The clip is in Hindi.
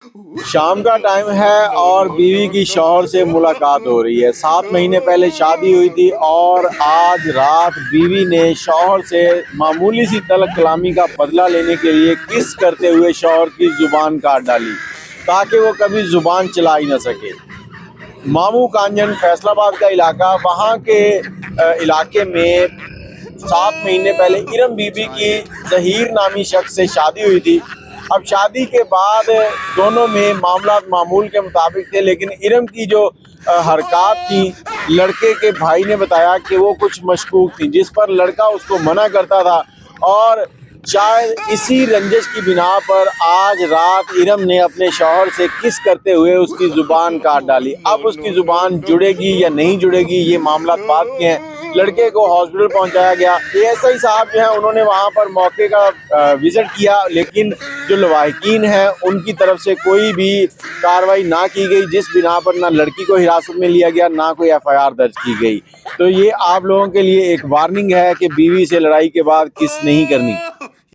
शाम का टाइम है और बीवी की शौहर से मुलाकात हो रही है। 7 महीने पहले शादी हुई थी और आज रात बीवी ने शौहर से मामूली सी तलब कलामी का बदला लेने के लिए किस करते हुए शौहर की जुबान काट डाली ताकि वो कभी जुबान चला ही न सके। मामू कांजन फैसलाबाद का इलाका, वहाँ के इलाके में 7 महीने पहले इरम बीबी की जहीर नामी शख्स से शादी हुई थी। अब शादी के बाद दोनों में मामला मामूल के मुताबिक थे, लेकिन इरम की जो हरकत थी, लड़के के भाई ने बताया कि वो कुछ मशकूक थी, जिस पर लड़का उसको मना करता था और शायद इसी रंजिश की बिना पर आज रात इरम ने अपने शौहर से किस करते हुए उसकी ज़ुबान काट डाली। अब उसकी ज़ुबान जुड़ेगी या नहीं जुड़ेगी, ये मामला बात के हैं। लड़के को हॉस्पिटल पहुंचाया गया। एएसआई साहब जो हैं उन्होंने वहां पर मौके का विजिट किया, लेकिन जो लवाहिकीन हैं उनकी तरफ से कोई भी कार्रवाई ना की गई, जिस बिना पर ना लड़की को हिरासत में लिया गया, ना कोई एफआईआर दर्ज की गई। तो ये आप लोगों के लिए एक वार्निंग है कि बीवी से लड़ाई के बाद किस नहीं करनी।